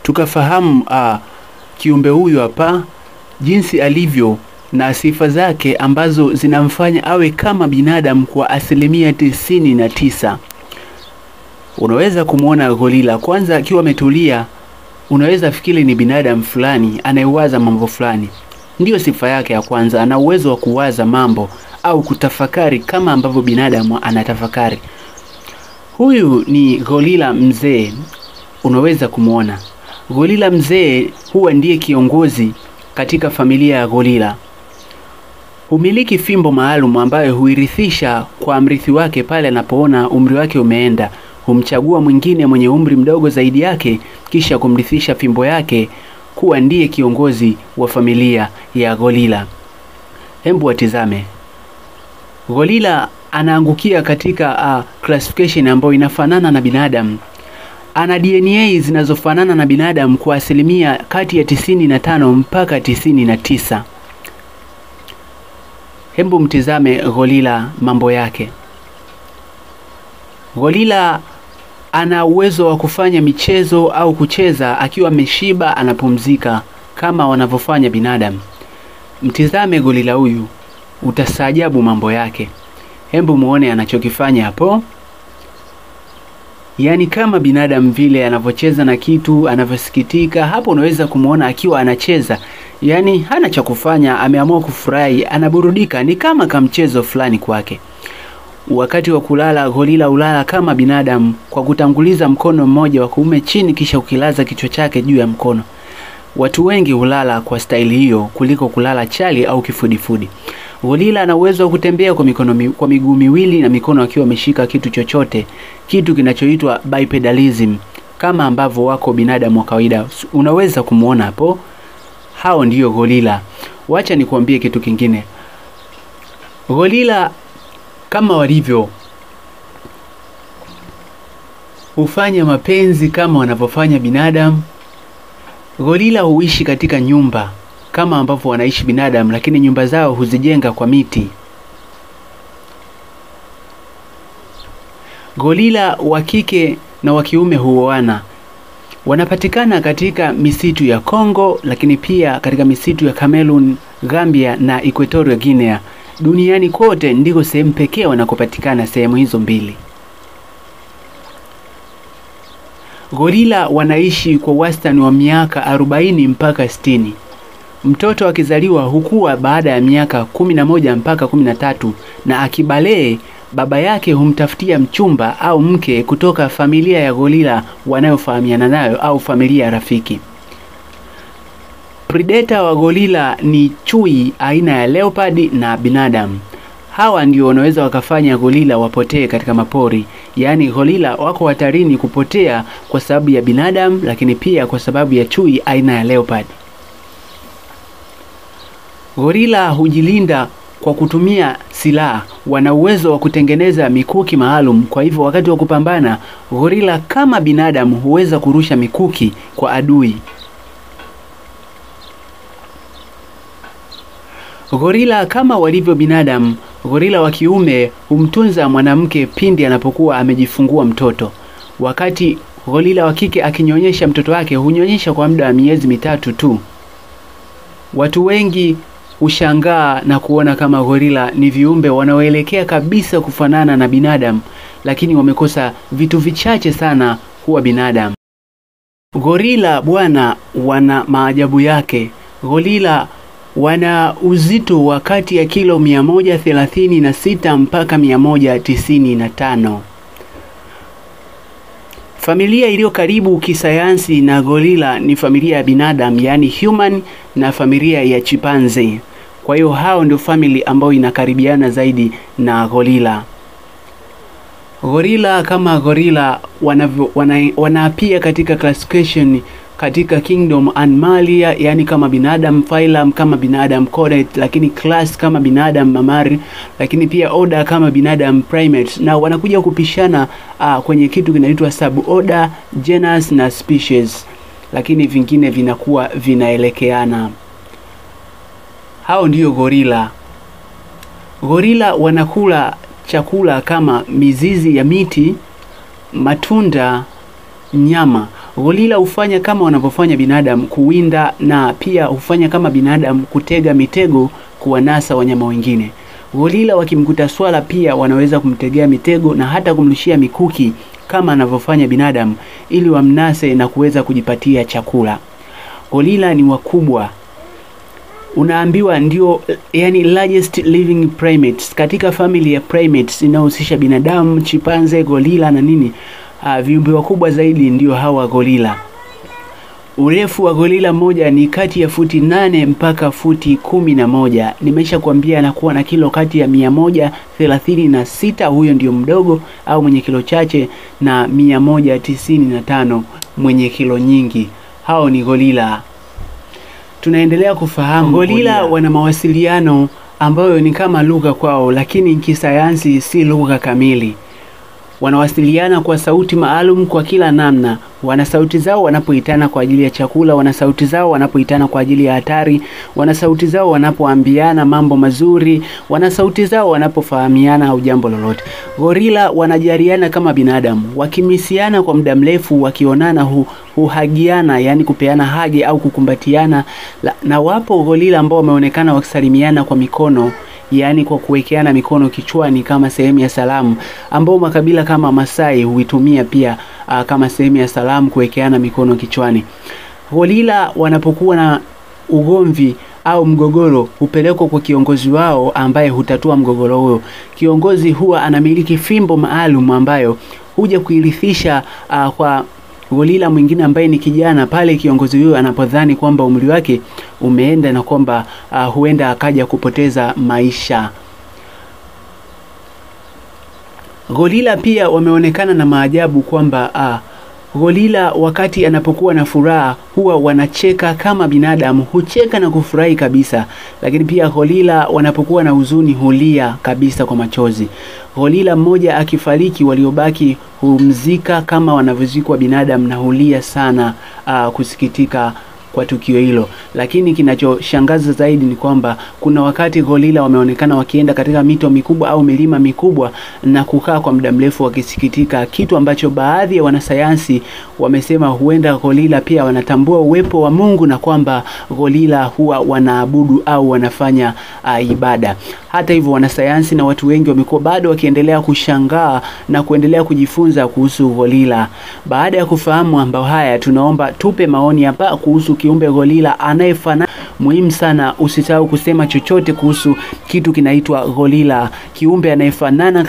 tukafahamu kiumbe huyu hapa jinsi alivyo na sifa zake ambazo zinamfanya awe kama binadamu kwa 99%. Unaweza kumuona gorila kwanza akiwa ametulia, unaweza fikiri ni binadamu fulani anayewaza mambo fulani. Ndiyo sifa yake ya kwanza, ana uwezo wa kuwaza mambo au kutafakari kama ambavyo binadamu anatafakari. Huyu ni gorila mzee, unaweza kumuona. Gorila mzee huwa ndiye kiongozi katika familia ya gorila. Humiliki fimbo maalum ambayo huirithisha kwa mrithi wake pale anapoona umri wake umeenda. Humchagua mwingine mwenye umri mdogo zaidi yake kisha kumrithisha fimbo yake kuwa ndiye kiongozi wa familia ya gorila. Hebu watizame. Gorila anaangukia katika classification ambayo inafanana na binadamu. Ana DNA zinazofanana na binadamu kwa asilimia kati ya 95 mpaka 99. Hebu mtizame gorila mambo yake. Gorila ana uwezo wa kufanya michezo au kucheza akiwa ameshiba, anapumzika kama wanavyofanya binadamu. Mtizame gorila huyu, utastaajabu mambo yake. Hebu muone anachokifanya hapo. Yaani kama binadamu vile anavyocheza na kitu, anavyosikitika, hapo unaweza kumuona akiwa anacheza. Yaani hana cha kufanya, ameamua kufurahi, anaburudika, ni kama kamchezo fulani kwake. Wakati wa kulala, gorila ulala kama binadamu kwa kutanguliza mkono mmoja wa kuume chini kisha ukilaza kichwa chake juu ya mkono. Watu wengi hulala kwa staili hiyo kuliko kulala chali au kifudifudi. Gorila ana uwezo wa kutembea kwa miguu miwili na mikono akiwa ameshika kitu chochote, kitu kinachoitwa bipedalism, kama ambavyo wako binadamu wa kawaida. Unaweza kumuona hapo. Hao ndiyo gorila. Wacha nikuambie kitu kingine. Gorila kama walivyo hufanya mapenzi kama wanavyofanya binadamu. Gorila huishi katika nyumba kama ambavyo wanaishi binadamu, lakini nyumba zao huzijenga kwa miti. Gorila wa kike na wa kiume huoana. Wanapatikana katika misitu ya Kongo, lakini pia katika misitu ya Cameroon, Gambia na Equatorial Guinea. Duniani kote ndiko sehemu pekee wanakopatikana sehemu hizo mbili. Gorila wanaishi kwa wastani wa miaka 40 mpaka 60. Mtoto akizaliwa hukua baada ya miaka 11 mpaka 13, na akibalee baba yake humtafutia mchumba au mke kutoka familia ya gorila wanayofahamiana nayo au familia rafiki. Predator wa gorila ni chui aina ya leopard na binadamu. Hawa ndio wanaweza wakafanya gorila wapotee katika mapori. Yaani gorila wako hatarini kupotea kwa sababu ya binadamu, lakini pia kwa sababu ya chui aina ya leopard. Gorila hujilinda kwa kutumia silaha. Wana uwezo wa kutengeneza mikuki maalum. Kwa hivyo wakati wa kupambana, gorila kama binadamu huweza kurusha mikuki kwa adui. Gorila kama walivyo binadamu, gorila wa kiume humtunza mwanamke pindi anapokuwa amejifungua mtoto. Wakati gorila wa kike akinyonyesha mtoto wake, hunyonyesha kwa muda wa miezi 3 tu. Watu wengi hushangaa na kuona kama gorila ni viumbe wanaoelekea kabisa kufanana na binadamu, lakini wamekosa vitu vichache sana kuwa binadamu. Gorila bwana wana maajabu yake. Gorila wana uzito wa kati ya kilo 136 mpaka 195. Familia iliyo karibu kisayansi na gorila ni familia ya binadamu, yani human, na familia ya chimpanzee. Kwa hiyo hao ndio family ambayo inakaribiana zaidi na gorila. Gorila kama gorila wanapia katika classification katika kingdom Animalia, yani kama binadamu, phylum kama binadamu Chordate, lakini class kama binadamu Mammary, lakini pia order kama binadamu Primates, na wanakuja kupishana kwenye kitu kinaitwa suborder, genus na species, lakini vingine vinakuwa vinaelekeana. Hao ndiyo gorila. Gorila wanakula chakula kama mizizi ya miti, matunda, nyama. Gorila hufanya kama wanavyofanya binadamu, kuwinda, na pia hufanya kama binadamu, kutega mitego kuwanasa wanyama wengine. Gorila wakimkuta swala pia wanaweza kumtegea mitego na hata kumrushia mikuki kama anavyofanya binadamu, ili wamnase na kuweza kujipatia chakula. Gorila ni wakubwa, unaambiwa ndio yani largest living primates katika family ya primates inayohusisha binadamu, chimpanzee, gorila na nini. Viumbe wakubwa zaidi ndio hawa gorila. Urefu wa gorila moja ni kati ya futi 8 mpaka futi 11. Nimesha kuambia anakuwa na kilo kati ya 136, huyo ndio mdogo au mwenye kilo chache, na 195 mwenye kilo nyingi. Hao ni gorila. Tunaendelea kufahamu gorila wana mawasiliano ambayo ni kama lugha kwao, lakini kisayansi si lugha kamili. Wanawasiliana kwa sauti maalum kwa kila namna. Wana sauti zao wanapoitana kwa ajili ya chakula, wana sauti zao wanapoitana kwa ajili ya hatari, wana sauti zao wanapoambiana mambo mazuri, wana sauti zao wanapofahamiana au jambo lolote. Gorila wanajariana kama binadamu, wakimisiana kwa muda mrefu, wakionana huhagiana, yani kupeana hagi au kukumbatiana. Na wapo gorila ambao wameonekana wakisalimiana kwa mikono, yani kwa kuwekeana mikono kichwani kama sehemu ya salamu, ambao makabila kama Masai huitumia pia kama sehemu ya salamu, kuwekeana mikono kichwani. Gorila wanapokuwa na ugomvi au mgogoro hupelekwa kwa kiongozi wao ambaye hutatua mgogoro huo. Kiongozi huwa anamiliki fimbo maalum ambayo huja kuirithisha kwa gorila mwingine ambaye ni kijana, pale kiongozi huyo anapodhani kwamba umri wake umeenda na kwamba huenda akaja kupoteza maisha. Gorila pia wameonekana na maajabu kwamba gorila wakati anapokuwa na furaha huwa wanacheka kama binadamu, hucheka na kufurahi kabisa. Lakini pia gorila wanapokuwa na huzuni hulia kabisa kwa machozi. Gorila mmoja akifariki, waliobaki humzika kama wanavyozikwa binadamu na hulia sana kusikitika kwa tukio hilo. Lakini kinachoshangaza zaidi ni kwamba kuna wakati gorila wameonekana wakienda katika mito mikubwa au milima mikubwa na kukaa kwa muda mrefu wakisikitika, kitu ambacho baadhi ya wanasayansi wamesema huenda gorila pia wanatambua uwepo wa Mungu na kwamba gorila huwa wanaabudu au wanafanya ibada. Hata hivyo, wanasayansi na watu wengi wamekuwa bado wakiendelea kushangaa na kuendelea kujifunza kuhusu gorila. Baada ya kufahamu mambo haya, tunaomba tupe maoni hapa kuhusu kiumbe gorila anayefanana. Muhimu sana usisahau kusema chochote kuhusu kitu kinaitwa gorila, kiumbe anayefanana